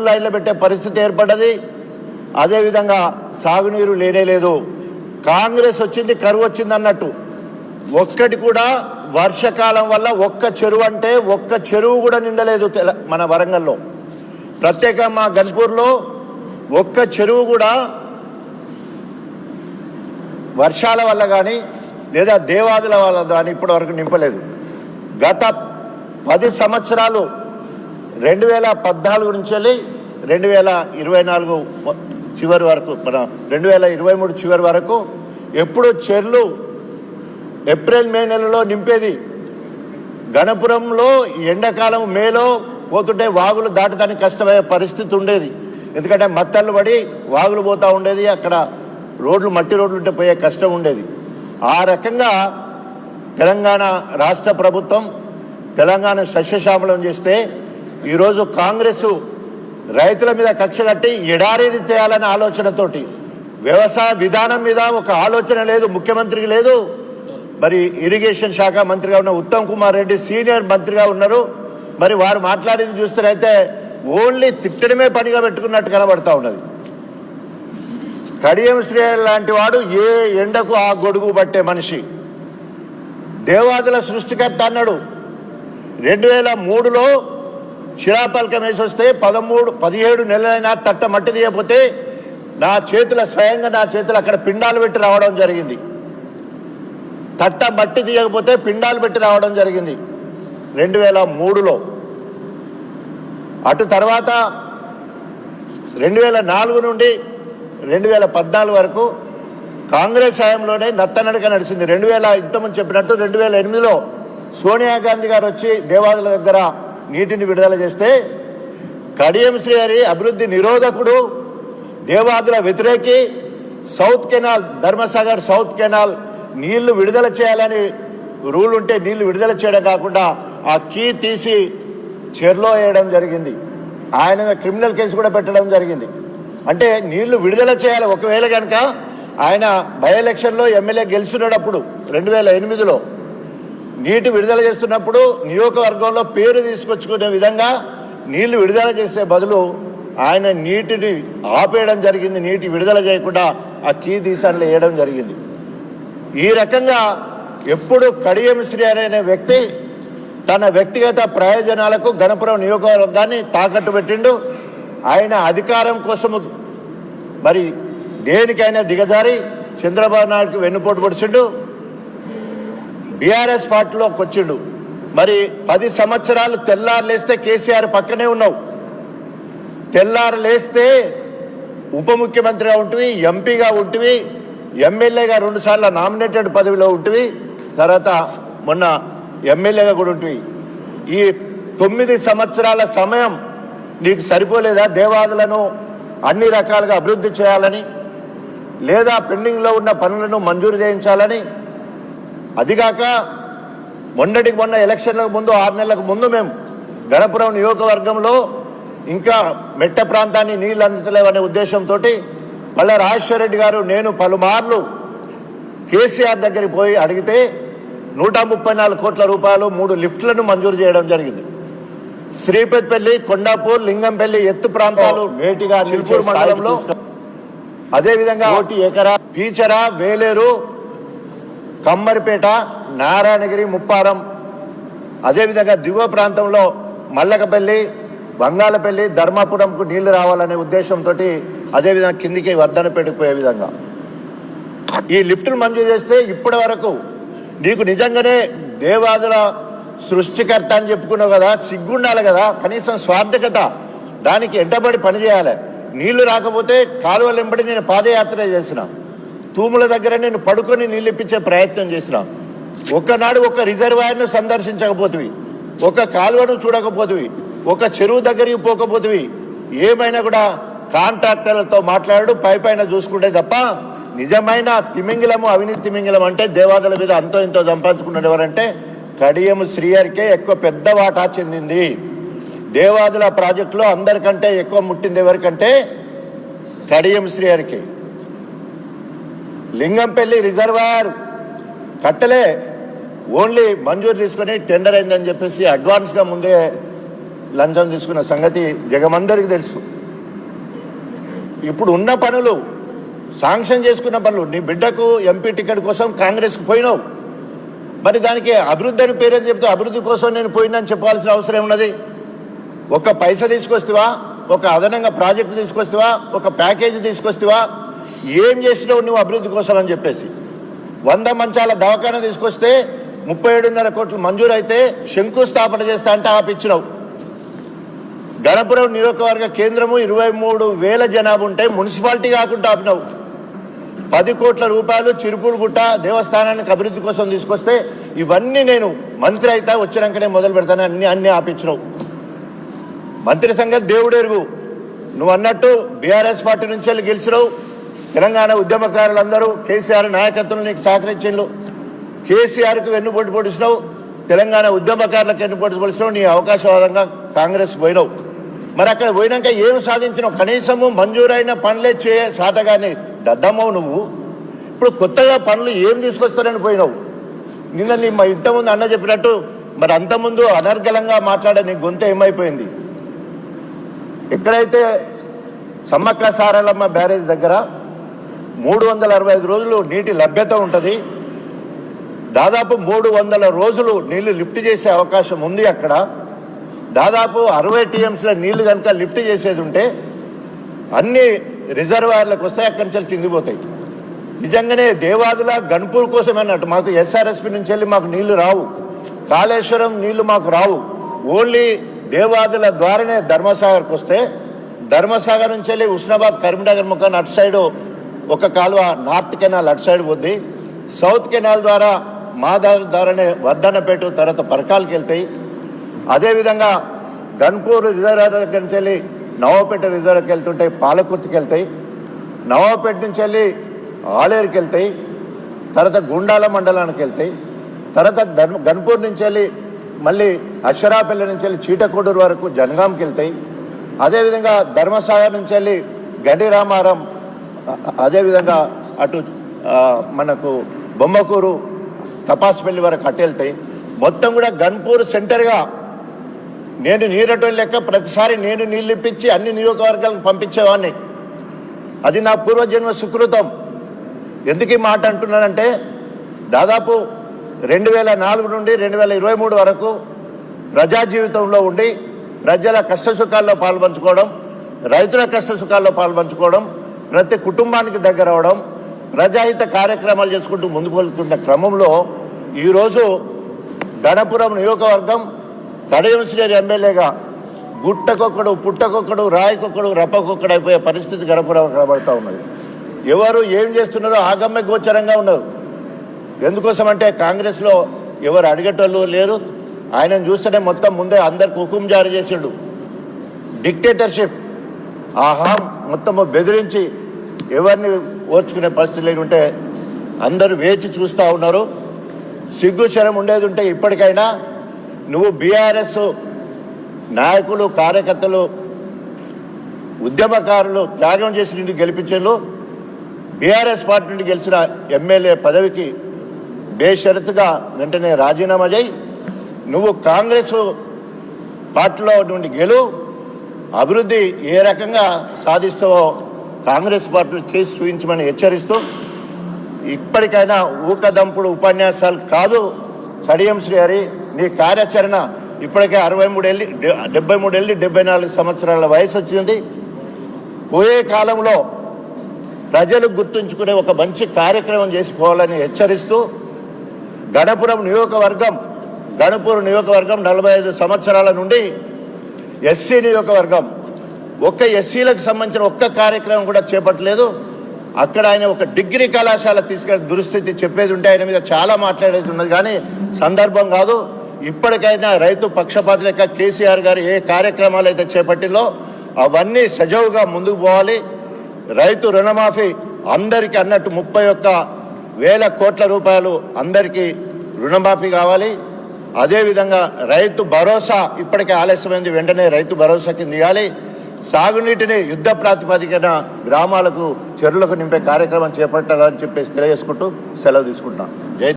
లైన్లో పెట్టే పరిస్థితి ఏర్పడ్డది. అదేవిధంగా సాగునీరు లేనేలేదు. కాంగ్రెస్ వచ్చింది కరువు వచ్చింది అన్నట్టు ఒక్కటి కూడా వర్షకాలం వల్ల ఒక్క చెరువు అంటే ఒక్క చెరువు కూడా నిండలేదు మన వరంగల్లో. ప్రత్యేకంగా మా గన్పూర్లో ఒక్క చెరువు కూడా వర్షాల వల్ల కానీ లేదా దేవాదుల వల్ల కానీ ఇప్పటి వరకు నింపలేదు. గత 10 సంవత్సరాలు 2014 నుంచి వెళ్ళి 2024 చివరి వరకు మన 2023 చివరి వరకు ఎప్పుడు చెర్లు ఏప్రిల్ మే నెలలో నింపేది. గణపురంలో ఎండాకాలం మేలో పోతుంటే వాగులు దాటడానికి కష్టమయ్యే పరిస్థితి ఉండేది. ఎందుకంటే మత్తళ్ళు పడి వాగులు పోతూ ఉండేది. అక్కడ రోడ్లు మట్టి రోడ్లు ఉంటే పోయే కష్టం ఉండేది. ఆ రకంగా తెలంగాణ రాష్ట్ర ప్రభుత్వం తెలంగాణ సస్యశ్యామలం చేస్తే ఈరోజు కాంగ్రెస్ రైతుల మీద కక్ష కట్టి ఎడారిని చేయాలనే ఆలోచనతోటి వ్యవసాయ విధానం మీద ఒక ఆలోచన లేదు, ముఖ్యమంత్రికి లేదు. మరి ఇరిగేషన్ శాఖ మంత్రిగా ఉన్న ఉత్తమ్ కుమార్ రెడ్డి సీనియర్ మంత్రిగా ఉన్నారు. మరి వారు మాట్లాడేది చూస్తేనైతే ఓన్లీ తిట్టడమే పనిగా పెట్టుకున్నట్టు కనబడతా ఉన్నది. కడియం శ్రీహరి లాంటి వాడు ఏ ఎండకు ఆ గొడుగు పట్టే మనిషి. దేవాదుల సృష్టికర్త అన్నాడు. 2003లో శిలాపలకం వేసి వస్తే 17 నెలలైనా తట్ట మట్టి తీయకపోతే స్వయంగా నా చేతులు అక్కడ పిండాలు పెట్టి రావడం జరిగింది. తట్ట మట్టి తీయకపోతే పిండాలు పెట్టి రావడం జరిగింది 2003లో. అటు తర్వాత 2004 నుండి 2014 వరకు కాంగ్రెస్ హయాంలోనే నత్తనడక నడిచింది. ఇంతకుముందు చెప్పినట్టు 2008లో సోనియా గాంధీ గారు వచ్చి దేవాదుల దగ్గర నీటిని విడుదల చేస్తే కడియం శ్రీహరి అభివృద్ధి నిరోధకుడు, దేవాదుల వ్యతిరేకి, south canal Dharmasagar south canal నీళ్లు విడుదల చేయాలని రూల్ ఉంటే నీళ్లు విడుదల చేయడం కాకుండా ఆ కీ తీసి చెర్లో వేయడం జరిగింది. ఆయన క్రిమినల్ కేసు కూడా పెట్టడం జరిగింది. అంటే నీళ్లు విడుదల చేయాలి. ఒకవేళ కనుక ఆయన బై ఎలక్షన్లో ఎమ్మెల్యే గెలిచినప్పుడు 2008లో నీటి విడుదల చేస్తున్నప్పుడు నియోజకవర్గంలో పేరు తీసుకొచ్చుకునే విధంగా నీళ్లు విడుదల చేసే బదులు ఆయన నీటిని ఆపేయడం జరిగింది. నీటి విడుదల చేయకుండా ఆ కీ తీసాన్లు వేయడం జరిగింది. ఈ రకంగా ఎప్పుడు కడియం శ్రీహరి అనే వ్యక్తి తన వ్యక్తిగత ప్రయోజనాలకు గణపురం నియోజకవర్గాన్ని తాకట్టు పెట్టిండు. ఆయన అధికారం కోసము మరి దేనికైనా దిగజారి చంద్రబాబు నాయుడుకి వెన్నుపోటు పొడిచిండు. బీఆర్ఎస్ పార్టీలోకి వచ్చిండు. మరి 10 సంవత్సరాలు తెల్లారు లేస్తే కేసీఆర్ పక్కనే ఉన్నావు. తెల్లారు లేస్తే ఉప ముఖ్యమంత్రిగా ఉంటివి, ఎంపీగా ఉంటివి, ఎమ్మెల్యేగా 2 సార్లు నామినేటెడ్ పదవిలో ఉంటివి, తర్వాత మొన్న ఎమ్మెల్యేగా కూడా ఉంటివి. ఈ 9 సంవత్సరాల సమయం నీకు సరిపోలేదా దేవాదులను అన్ని రకాలుగా అభివృద్ధి చేయాలని, లేదా పెండింగ్లో ఉన్న పనులను మంజూరు చేయించాలని? అదిగాక మొన్న ఎలక్షన్లకు ముందు 6 నెలలకు ముందు మేము గణపురం నియోజకవర్గంలో ఇంకా మెట్ట ప్రాంతాన్ని నీళ్ళు అందుతలేవనే ఉద్దేశంతో మళ్ళీ రాజశేఖర రెడ్డి గారు నేను పలుమార్లు కేసీఆర్ దగ్గరికి పోయి అడిగితే 134 కోట్ల రూపాయలు 3 లిఫ్ట్లను మంజూరు చేయడం జరిగింది. శ్రీపతిపల్లి, కొండాపూర్, లింగంపల్లి ఎత్తు ప్రాంతాలు మేటిగా చిలుపూరు మండలంలో, అదేవిధంగా కోటి ఎకరా పీచర, వేలేరు, కమ్మరిపేట, నారాయణగిరి, ముప్పారం, అదేవిధంగా దిగువ ప్రాంతంలో మల్లకపల్లి, బంగాళపల్లి, ధర్మాపురంకు నీళ్లు రావాలనే ఉద్దేశంతో అదేవిధంగా కిందికి వర్ధనపేటకు పోయే విధంగా ఈ లిఫ్టులు మంజూరు చేస్తే ఇప్పటి వరకు నీకు నిజంగానే దేవాదుల సృష్టికర్త అని చెప్పుకున్నావు కదా, సిగ్గుండాలి కదా, కనీసం స్వార్థకత దానికి ఎంటబడి పనిచేయాలి. నీళ్లు రాకపోతే కాలువలు వెంబడి నేను పాదయాత్ర చేసిన, తూముల దగ్గర నేను పడుకొని నీళ్ళు ఇప్పించే ప్రయత్నం చేసిన. ఒక్కనాడు ఒక రిజర్వాయర్ను సందర్శించకపోతివి, ఒక కాలువను చూడకపోతివి, ఒక చెరువు దగ్గరికి పోకపోతివి. ఏమైనా కూడా కాంట్రాక్టర్లతో మాట్లాడు పైపైన చూసుకుంటే తప్ప నిజమైన తిమింగిలము, అవినీతి తిమింగిలం అంటే దేవాదుల మీద అంతో ఇంతో సంపాదించుకున్నది ఎవరంటే కడియం శ్రీహరికే ఎక్కువ పెద్ద వాటా చెందింది. దేవాదుల ప్రాజెక్టులో అందరికంటే ఎక్కువ ముట్టింది ఎవరికంటే కడియం శ్రీహరికి. లింగంపల్లి రిజర్వాయర్ కట్టలే, ఓన్లీ మంజూరు తీసుకొని టెండర్ అయిందని చెప్పేసి అడ్వాన్స్గా ముందే లంచం తీసుకున్న సంగతి జగమందరికి తెలుసు. ఇప్పుడు ఉన్న పనులు శాంక్షన్ చేసుకున్న పనులు, నీ బిడ్డకు ఎంపీ టికెట్ కోసం కాంగ్రెస్కి పోయినావు, మరి దానికి అభివృద్ధి అని పేరు చెప్తే అభివృద్ధి కోసం నేను పోయినని చెప్పాల్సిన అవసరం ఉన్నది. ఒక పైసా తీసుకొస్తావా, ఒక అదనంగా ప్రాజెక్టు తీసుకొస్తావా, ఒక ప్యాకేజీ తీసుకొస్తావా, ఏం చేసినావు నువ్వు అభివృద్ధి కోసం అని చెప్పేసి. 100 మంచాల దవాఖానా తీసుకొస్తే 37.5 కోట్లు మంజూరు అయితే శంకుస్థాపన చేస్తా అంటే ఆపిచ్చినావు. గణపురం నియోజకవర్గ కేంద్రము 23,000 జనాభా ఉంటే మున్సిపాలిటీ కాకుండా ఆపినావు. 10 కోట్ల రూపాయలు చిరుపురుగుట్ట దేవస్థానానికి అభివృద్ధి కోసం తీసుకొస్తే ఇవన్నీ నేను మంత్రి అయితే వచ్చినాకనే మొదలు పెడతాను అన్ని ఆపించినావు. మంత్రి సంగతి దేవుడెరుగు. నువ్వు అన్నట్టు బీఆర్ఎస్ పార్టీ నుంచి వెళ్ళి గెలిచినావు. తెలంగాణ ఉద్యమకారులందరూ కేసీఆర్ నాయకత్వంలో నీకు సహకరించిండు. కేసీఆర్కు వెన్నుపోటు పొడిచినావు, తెలంగాణ ఉద్యమకారులకు వెన్నుపోటు పొడిచినావు. నీ అవకాశవాదంగా కాంగ్రెస్ పోయినావు. మరి అక్కడ పోయినాక ఏం సాధించినావు? కనీసము మంజూరైన పనులే సాటగానే దద్దమ్మవు నువ్వు. ఇప్పుడు కొత్తగా పనులు ఏం తీసుకొస్తారని పోయినావు. నిన్న నీ ఇంతకుముందు అన్న చెప్పినట్టు మరి అంతకుముందు అనర్గళంగా మాట్లాడే నీ గొంతు ఏమైపోయింది? ఎక్కడైతే సమ్మక్క సారలమ్మ బ్యారేజ్ దగ్గర 365 రోజులు నీటి లభ్యత ఉంటుంది, దాదాపు 300 రోజులు నీళ్లు లిఫ్ట్ చేసే అవకాశం ఉంది. అక్కడ దాదాపు 60 టీఎంసీల నీళ్లు కనుక లిఫ్ట్ చేసేది ఉంటే అన్ని రిజర్వాయర్లకు వస్తాయి, అక్కడి నుంచి కిందిపోతాయి. నిజంగానే దేవాదుల గన్పూర్ కోసం అన్నట్టు మాకు ఎస్ఆర్ఎస్పి నుంచి వెళ్ళి మాకు నీళ్లు రావు, కాళేశ్వరం నీళ్లు మాకు రావు. ఓన్లీ దేవాదుల ద్వారానే ధర్మసాగర్కి వస్తే ధర్మసాగర్ నుంచి వెళ్ళి ఉస్నాబాద్ కరీంనగర్ ముఖాన్ని అటు సైడు ఒక కాలువ నార్త్ కెనాల్ అటు సైడ్ పోద్ది, సౌత్ కెనాల్ ద్వారా మాదారి ద్వారానే వర్ధన్నపేట తర్వాత పరకాలకి వెళ్తాయి. అదేవిధంగా గన్పూర్ రిజర్వాయర్ దగ్గర నుంచి వెళ్ళి నవాపేట రిజర్వర్కి వెళ్తుంటాయి, పాలకుర్తికి వెళ్తాయి, నవాపేట నుంచి వెళ్ళి ఆలేరుకి వెళ్తాయి, తర్వాత గుండాల మండలానికి వెళ్తాయి, తర్వాత గన్పూర్ నుంచి వెళ్ళి మళ్ళీ అశ్వరాపల్లి నుంచి వెళ్ళి చీటకోడూరు వరకు జనగాంకి వెళ్తాయి. అదేవిధంగా ధర్మసాగర్ నుంచి వెళ్ళి గండి రామారం, అదేవిధంగా అటు మనకు బొమ్మకూరు తపాసుపల్లి వరకు అటు వెళ్తాయి. మొత్తం కూడా గన్పూర్ సెంటర్గా నేను నీరటోళ్ళ లెక్క ప్రతిసారి నేను నీళ్ళు ఇప్పించి అన్ని నియోజకవర్గాలకు పంపించేవాడిని. అది నా పూర్వజన్మ సుకృతం. ఎందుకు ఈ మాట అంటున్నానంటే దాదాపు 2004 నుండి 2023 వరకు ప్రజా జీవితంలో ఉండి ప్రజల కష్టసుఖాల్లో పాల్పంచుకోవడం, రైతుల కష్టసుఖాల్లో పాల్పంచుకోవడం, ప్రతి కుటుంబానికి దగ్గర అవడం, ప్రజాహిత కార్యక్రమాలు చేసుకుంటూ ముందుకు వెళ్తున్న క్రమంలో ఈరోజు గణపురం నియోజకవర్గం కడియం శ్రీహరి ఎమ్మెల్యేగా గుట్టకొక్కడు పుట్టకొక్కడు రాయికొక్కడు రప్పకొక్కడు అయిపోయే పరిస్థితి గణపురం కనబడుతూ ఉన్నది. ఎవరు ఏం చేస్తున్నారో ఆగమ్య గోచరంగా ఉన్నారు. ఎందుకోసం అంటే కాంగ్రెస్లో ఎవరు అడిగేటోళ్ళు లేరు. ఆయనను చూస్తేనే మొత్తం ముందే అందరికి హుకుం జారీ చేసిండు. డిక్టేటర్షిప్ మొత్తము బెదిరించి ఎవరిని ఓర్చుకునే పరిస్థితి లేకుంటే అందరూ వేచి చూస్తూ ఉన్నారు. సిగ్గు శరం ఉండేది ఉంటే ఇప్పటికైనా నువ్వు బీఆర్ఎస్ నాయకులు కార్యకర్తలు ఉద్యమకారులు త్యాగం చేసి నిన్ను గెలిపించేళ్ళు బీఆర్ఎస్ పార్టీ నుండి గెలిచిన ఎమ్మెల్యే పదవికి బేషరతుగా వెంటనే రాజీనామా చేయి. నువ్వు కాంగ్రెస్ పార్టీలో నుండి అభివృద్ధి ఏ రకంగా సాధిస్తావో కాంగ్రెస్ పార్టీ చేసి చూపించమని హెచ్చరిస్తూ ఇప్పటికైనా ఊకదంపుడు ఉపన్యాసాలు కాదు. కడియం శ్రీహరి నీ కార్యాచరణ ఇప్పటికే 73 ఏళ్ళు 74 సంవత్సరాల వయసు వచ్చింది. పోయే కాలంలో ప్రజలు గుర్తుంచుకునే ఒక మంచి కార్యక్రమం చేసిపోవాలని హెచ్చరిస్తూ గణపూర్ నియోజకవర్గం 45 సంవత్సరాల నుండి ఎస్సీ నియోజకవర్గం ఒక్క ఎస్సీలకు సంబంధించిన ఒక్క కార్యక్రమం కూడా చేపట్టలేదు. అక్కడ ఆయన ఒక డిగ్రీ కళాశాల తీసుకెళ్ళి దుస్థితి చెప్పేది ఉంటే ఆయన మీద చాలా మాట్లాడేది ఉన్నది, కానీ సందర్భం కాదు. ఇప్పటికైనా రైతు పక్షపాత లెక్క కేసీఆర్ గారు ఏ కార్యక్రమాలు అయితే చేపట్టిలో అవన్నీ సజావుగా ముందుకు పోవాలి. రైతు రుణమాఫీ అందరికీ అన్నట్టు 31,000 కోట్ల రూపాయలు అందరికీ రుణమాఫీ కావాలి. అదేవిధంగా రైతు భరోసా ఇప్పటికే ఆలస్యమైంది, వెంటనే రైతు భరోసా కింద ఇవ్వాలి. సాగునీటిని యుద్ధ ప్రాతిపదికన గ్రామాలకు చెరువులకు నింపే కార్యక్రమం చేపట్టాలని చెప్పేసి తెలియజేసుకుంటూ సెలవు తీసుకుంటాం. జై